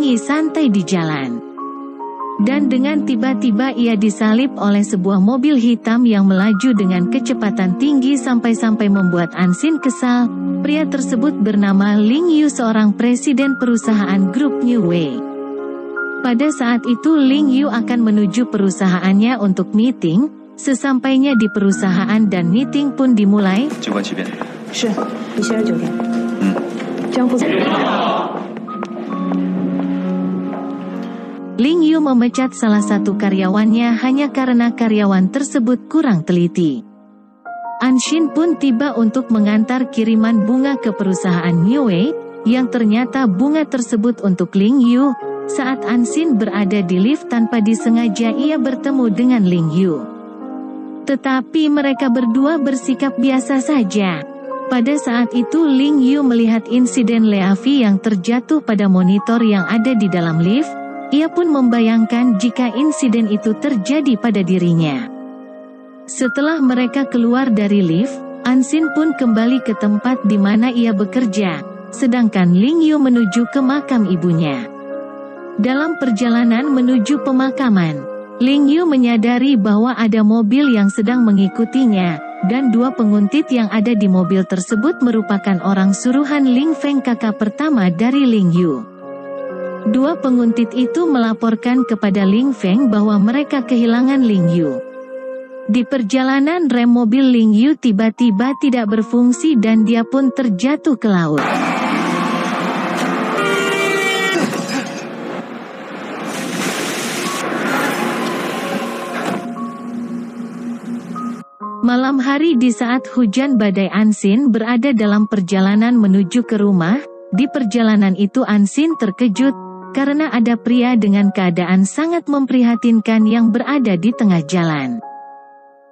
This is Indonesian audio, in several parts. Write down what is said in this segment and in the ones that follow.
Yi santai di jalan. Dan dengan tiba-tiba ia disalip oleh sebuah mobil hitam yang melaju dengan kecepatan tinggi sampai-sampai membuat Anxin kesal. Pria tersebut bernama Ling Yu, seorang presiden perusahaan grup New Way. Pada saat itu Ling Yu akan menuju perusahaannya untuk meeting. Sesampainya di perusahaan dan meeting pun dimulai. Ling Yu memecat salah satu karyawannya hanya karena karyawan tersebut kurang teliti. Anxin pun tiba untuk mengantar kiriman bunga ke perusahaan New Way, yang ternyata bunga tersebut untuk Ling Yu. Saat Anxin berada di lift, tanpa disengaja ia bertemu dengan Ling Yu. Tetapi mereka berdua bersikap biasa saja. Pada saat itu Ling Yu melihat insiden Leavi yang terjatuh pada monitor yang ada di dalam lift. Ia pun membayangkan jika insiden itu terjadi pada dirinya. Setelah mereka keluar dari lift, Anxin pun kembali ke tempat di mana ia bekerja, sedangkan Ling Yu menuju ke makam ibunya. Dalam perjalanan menuju pemakaman, Ling Yu menyadari bahwa ada mobil yang sedang mengikutinya, dan dua penguntit yang ada di mobil tersebut merupakan orang suruhan Ling Feng, kakak pertama dari Ling Yu. Dua penguntit itu melaporkan kepada Ling Feng bahwa mereka kehilangan Ling Yu. Di perjalanan rem mobil Ling Yu tiba-tiba tidak berfungsi dan dia pun terjatuh ke laut. Malam hari di saat hujan badai, Anxin berada dalam perjalanan menuju ke rumah. Di perjalanan itu Anxin terkejut karena ada pria dengan keadaan sangat memprihatinkan yang berada di tengah jalan.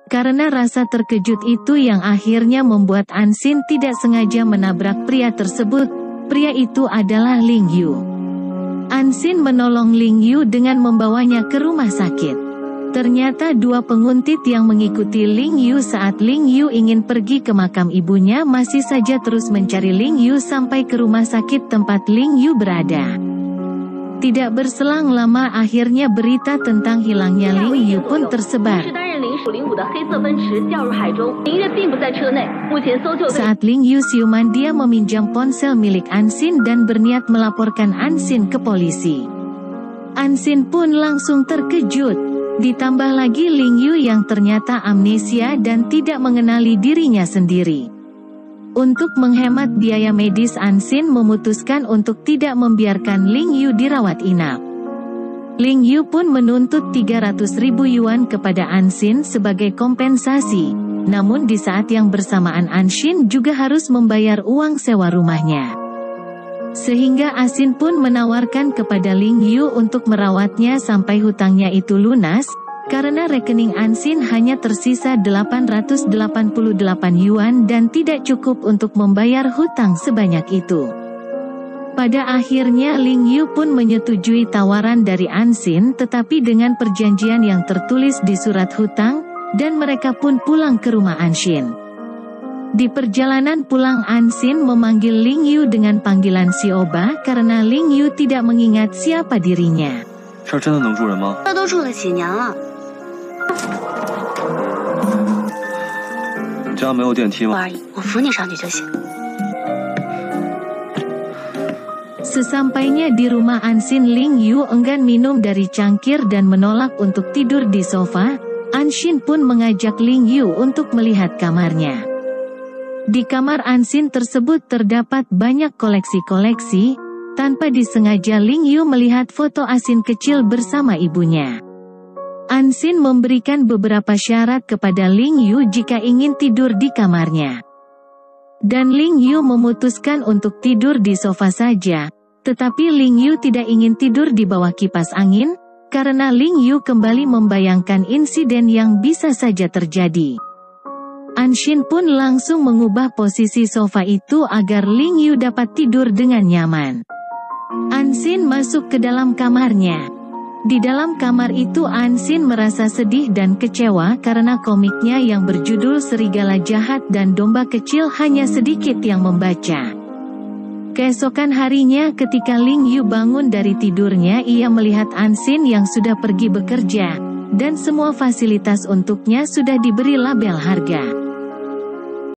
Karena rasa terkejut itu yang akhirnya membuat Anxin tidak sengaja menabrak pria tersebut. Pria itu adalah Ling Yu. Anxin menolong Ling Yu dengan membawanya ke rumah sakit. Ternyata dua penguntit yang mengikuti Ling Yu saat Ling Yu ingin pergi ke makam ibunya masih saja terus mencari Ling Yu sampai ke rumah sakit tempat Ling Yu berada. Tidak berselang lama akhirnya berita tentang hilangnya Ling Yu pun tersebar. Saat Ling Yu siuman, dia meminjam ponsel milik Anxin dan berniat melaporkan Anxin ke polisi. Anxin pun langsung terkejut. Ditambah lagi Ling Yu yang ternyata amnesia dan tidak mengenali dirinya sendiri. Untuk menghemat biaya medis, Anxin memutuskan untuk tidak membiarkan Ling Yu dirawat inap. Ling Yu pun menuntut 300.000 yuan kepada Anxin sebagai kompensasi. Namun di saat yang bersamaan Anxin juga harus membayar uang sewa rumahnya. Sehingga Anxin pun menawarkan kepada Ling Yu untuk merawatnya sampai hutangnya itu lunas. Karena rekening Anxin hanya tersisa 888 yuan dan tidak cukup untuk membayar hutang sebanyak itu. Pada akhirnya Ling Yu pun menyetujui tawaran dari Anxin, tetapi dengan perjanjian yang tertulis di surat hutang, dan mereka pun pulang ke rumah Anxin. Di perjalanan pulang, Anxin memanggil Ling Yu dengan panggilan Sioba karena Ling Yu tidak mengingat siapa dirinya. Sesampainya di rumah Anxin, Ling Yu enggan minum dari cangkir dan menolak untuk tidur di sofa. Anxin pun mengajak Ling Yu untuk melihat kamarnya. Di kamar Anxin tersebut terdapat banyak koleksi-koleksi. Tanpa disengaja Ling Yu melihat foto Anxin kecil bersama ibunya. Anxin memberikan beberapa syarat kepada Ling Yu jika ingin tidur di kamarnya. Dan Ling Yu memutuskan untuk tidur di sofa saja, tetapi Ling Yu tidak ingin tidur di bawah kipas angin, karena Ling Yu kembali membayangkan insiden yang bisa saja terjadi. Anxin pun langsung mengubah posisi sofa itu agar Ling Yu dapat tidur dengan nyaman. Anxin masuk ke dalam kamarnya. Di dalam kamar itu Anxin merasa sedih dan kecewa karena komiknya yang berjudul Serigala Jahat dan Domba Kecil hanya sedikit yang membaca. Keesokan harinya ketika Ling Yu bangun dari tidurnya, ia melihat Anxin yang sudah pergi bekerja, dan semua fasilitas untuknya sudah diberi label harga.